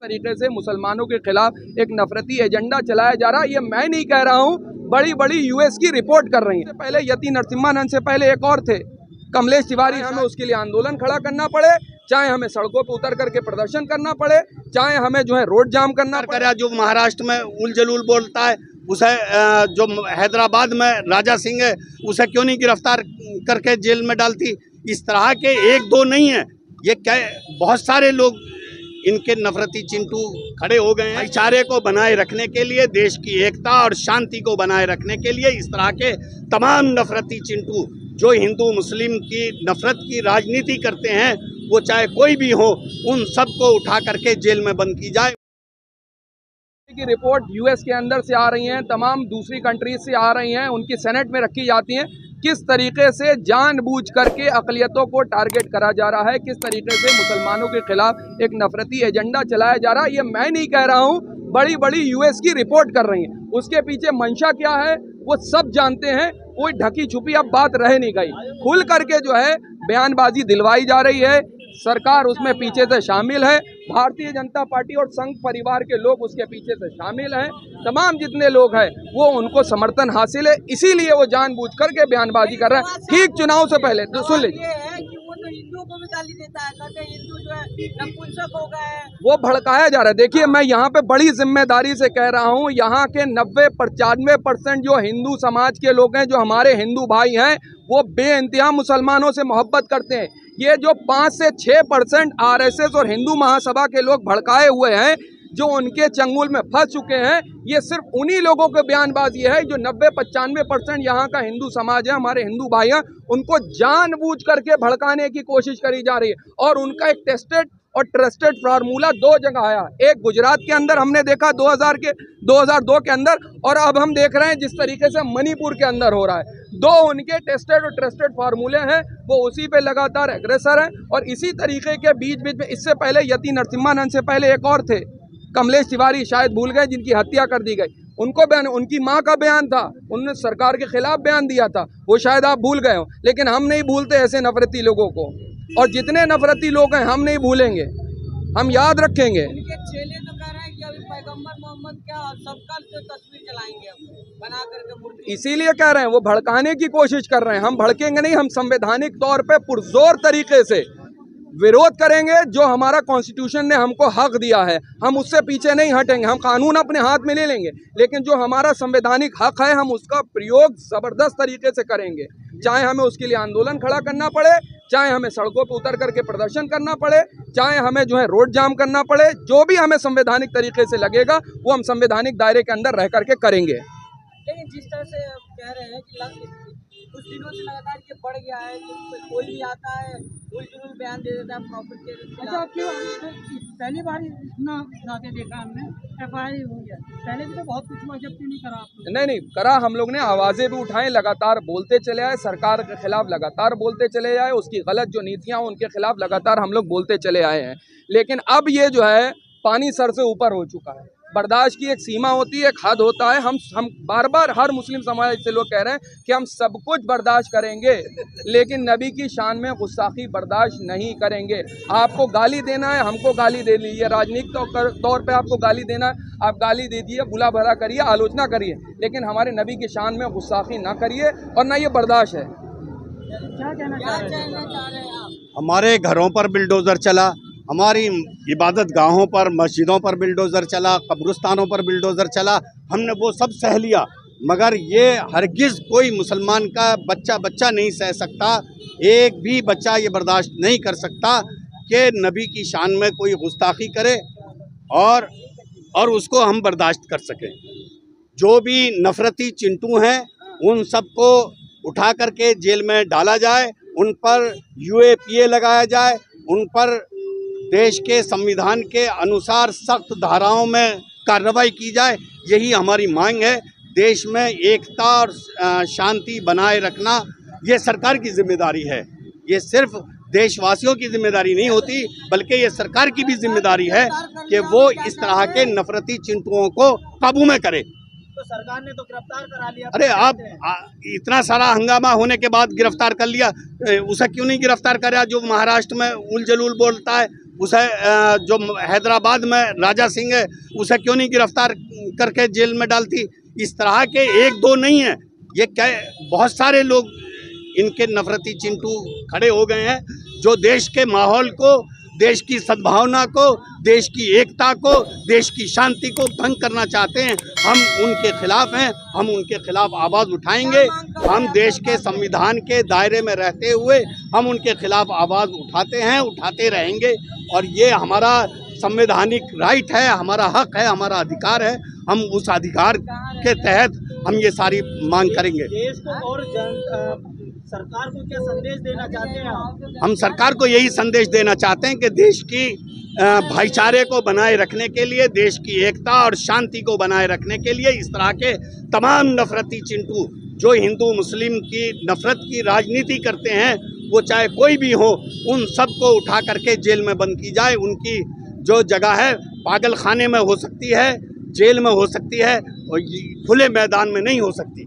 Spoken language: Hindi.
तरीके से मुसलमानों के खिलाफ एक नफरती एजेंडा चलाया जा रहा है। ये मैं नहीं कह रहा हूँ, बड़ी बड़ी यूएस की रिपोर्ट कर रही है। पहले यति नरसिम्हानंद से पहले एक और थे, कमलेश तिवारी। हमें उसके लिए आंदोलन खड़ा करना पड़े, चाहे हमें सड़कों पर उतर करके प्रदर्शन करना पड़े, चाहे हमें जो है रोड जाम करना पड़े। जो महाराष्ट्र में उल जलूल बोलता है उसे, जो हैदराबाद में राजा सिंह है उसे क्यों नहीं गिरफ्तार करके जेल में डालती। इस तरह के एक दो नहीं है, ये क्या बहुत सारे लोग इनके नफरती चिंटू खड़े हो गए हैं। भाईचारे को बनाए रखने के लिए, देश की एकता और शांति को बनाए रखने के लिए इस तरह के तमाम नफरती चिंटू जो हिंदू मुस्लिम की नफरत की राजनीति करते हैं, वो चाहे कोई भी हो, उन सबको उठा करके जेल में बंद की जाए। की रिपोर्ट यूएस के अंदर से आ रही हैं, तमाम दूसरी कंट्रीज से आ रही हैं, उनकी सेनेट में रखी जाती हैं। किस तरीके से जानबूझ करके अक़लियतों को टारगेट करा जा रहा है, किस तरीके से मुसलमानों के खिलाफ एक नफरती एजेंडा चलाया जा रहा है, ये मैं नहीं कह रहा हूँ, बड़ी बड़ी यूएस की रिपोर्ट कर रही हैं। उसके पीछे मंशा क्या है वो सब जानते हैं, कोई ढकी छुपी अब बात रह नहीं गई। खुल करके जो है बयानबाजी दिलवाई जा रही है, सरकार उसमें पीछे से शामिल है, भारतीय जनता पार्टी और संघ परिवार के लोग उसके पीछे से शामिल हैं, तमाम जितने लोग हैं वो उनको समर्थन हासिल है, इसीलिए वो जानबूझ करके बयानबाजी कर रहे हैं। ठीक चुनाव से पहले तो सुन लीजिए, हिंदुओं को भी गाली देता है, कहते हैं हिंदू जो है नपुंसक हो गए हैं, वो भड़काया जा रहा है। देखिए, मैं यहाँ पे बड़ी जिम्मेदारी से कह रहा हूँ, यहाँ के 90-95% जो हिंदू समाज के लोग हैं, जो हमारे हिंदू भाई हैं, वो बेइंतहा मुसलमानों से मोहब्बत करते हैं। ये जो 5 से 6% आरएसएस और हिंदू महासभा के लोग भड़काए हुए हैं, जो उनके चंगुल में फंस चुके हैं, ये सिर्फ उन्हीं लोगों के बयानबाजी है जो 90-95% यहाँ का हिंदू समाज है, हमारे हिंदू भाई हैं, उनको जानबूझ करके भड़काने की कोशिश करी जा रही है। और उनका एक टेस्टेड और ट्रस्टेड फार्मूला 2 जगह आया, एक गुजरात के अंदर हमने देखा 2002 के अंदर, और अब हम देख रहे हैं जिस तरीके से मणिपुर के अंदर हो रहा है। 2 उनके टेस्टेड और ट्रस्टेड फार्मूले हैं, वो उसी पे लगातार एग्रेसर हैं। और इसी तरीके के बीच में इससे पहले यति नरसिम्हानंद से पहले एक और थे, कमलेश तिवारी, शायद भूल गए, जिनकी हत्या कर दी गई। उनको बयान, उनकी मां का बयान था, उन्होंने सरकार के खिलाफ बयान दिया था, वो शायद आप भूल गए हो, लेकिन हम नहीं भूलते ऐसे नफरती लोगों को। और जितने नफरती लोग हैं हम नहीं भूलेंगे, हम याद रखेंगे। उनके चेले तो कह रहे हैं कि अभी पैगंबर मोहम्मद क्या सबका तस्वीर चलाएंगे बना करके मूर्ति। इसीलिए कह रहे हैं, वो भड़काने की कोशिश कर रहे हैं। हम भड़केंगे नहीं, हम संवैधानिक तौर पे पुरजोर तरीके से विरोध करेंगे। जो हमारा कॉन्स्टिट्यूशन ने हमको हक दिया है, हम उससे पीछे नहीं हटेंगे। हम कानून अपने हाथ में ले लेंगे, लेकिन जो हमारा संवैधानिक हक है, हम उसका प्रयोग जबरदस्त तरीके से करेंगे। चाहे हमें उसके लिए आंदोलन खड़ा करना पड़े, चाहे हमें सड़कों पर उतर करके प्रदर्शन करना पड़े, चाहे हमें जो है रोड जाम करना पड़े, जो भी हमें संवैधानिक तरीके से लगेगा वो हम संवैधानिक दायरे के अंदर रह करके करेंगे। लेकिन जिस तरह से कह रहे हैं कि कुछ दिनों से लगातार ये बढ़ गया है कि कोई भी आता है उल्टा बयान दे देता है प्रॉफिट के। अच्छा, क्यों पहली बार इतना ज़्यादा देखा हमने, FIR हो गया, पहले भी तो बहुत कुछ हुआ, जब क्यों नहीं करा आप लोग? नहीं करा, हम लोग ने आवाज़ें भी उठाएं, लगातार बोलते चले आए, सरकार के खिलाफ लगातार बोलते चले आए, उसकी गलत जो नीतियाँ उनके खिलाफ लगातार हम लोग बोलते चले आए हैं। लेकिन अब ये जो है पानी सर से ऊपर हो चुका है। बर्दाश्त की एक सीमा होती है, एक हद होता है। हम बार बार हर मुस्लिम समाज से लोग कह रहे हैं कि हम सब कुछ बर्दाश्त करेंगे, लेकिन नबी की शान में गुस्ताखी बर्दाश्त नहीं करेंगे। आपको गाली देना है, हमको गाली दे लीजिए, राजनीतिक तौर पे आपको गाली देना है, आप गाली दे दीजिए, बुला भला करिए, आलोचना करिए, लेकिन हमारे नबी की शान में गुस्ताखी ना करिए, और ना ये बर्दाश्त है। क्या कहना चाह रहे हैं आप? हमारे घरों पर बिल्डोज़र चला, हमारी इबादत गाहों पर, मस्जिदों पर बिल्डोज़र चला, कब्रिस्तानों पर बिल्डोज़र चला, हमने वो सब सह लिया। मगर ये हरगिज़ कोई मुसलमान का बच्चा नहीं सह सकता, एक भी बच्चा ये बर्दाश्त नहीं कर सकता कि नबी की शान में कोई गुस्ताखी करे और उसको हम बर्दाश्त कर सकें। जो भी नफरती चिंटू हैं उन सबको उठा करके जेल में डाला जाए, उन पर UAPA लगाया जाए, उन पर देश के संविधान के अनुसार सख्त धाराओं में कार्रवाई की जाए। यही हमारी मांग है। देश में एकता और शांति बनाए रखना ये सरकार की जिम्मेदारी है। ये सिर्फ देशवासियों की जिम्मेदारी नहीं होती, बल्कि ये सरकार की भी जिम्मेदारी है कि वो इस तरह के नफरती चिंटुओं को काबू में करे। तो सरकार ने तो गिरफ्तार करा लिया। अरे आप इतना सारा हंगामा होने के बाद गिरफ्तार कर लिया, उसे क्यों नहीं गिरफ्तार करा जो महाराष्ट्र में उल जलूल बोलता है उसे जो हैदराबाद में राजा सिंह है उसे क्यों नहीं गिरफ्तार करके जेल में डालती। इस तरह के एक दो नहीं है, ये क्या बहुत सारे लोग इनके नफरती चिंटू खड़े हो गए हैं जो देश के माहौल को, देश की सद्भावना को, देश की एकता को, देश की शांति को भंग करना चाहते हैं। हम उनके खिलाफ हैं, हम उनके खिलाफ आवाज़ उठाएंगे। हम देश के संविधान के दायरे में रहते हुए हम उनके खिलाफ आवाज़ उठाते हैं, उठाते रहेंगे और ये हमारा संवैधानिक राइट है, हमारा हक है, हमारा अधिकार है। हम उस अधिकार के तहत हम ये सारी मांग करेंगे। देश को और सरकार को क्या संदेश देना चाहते हैं आप? हम सरकार को यही संदेश देना चाहते हैं कि देश की भाईचारे को बनाए रखने के लिए, देश की एकता और शांति को बनाए रखने के लिए इस तरह के तमाम नफरती चिंटू जो हिंदू मुस्लिम की नफरत की राजनीति करते हैं, वो चाहे कोई भी हो, उन सब को उठा करके जेल में बंद की जाए। उनकी जो जगह है पागल खाने में हो सकती है, जेल में हो सकती है और खुले मैदान में नहीं हो सकती।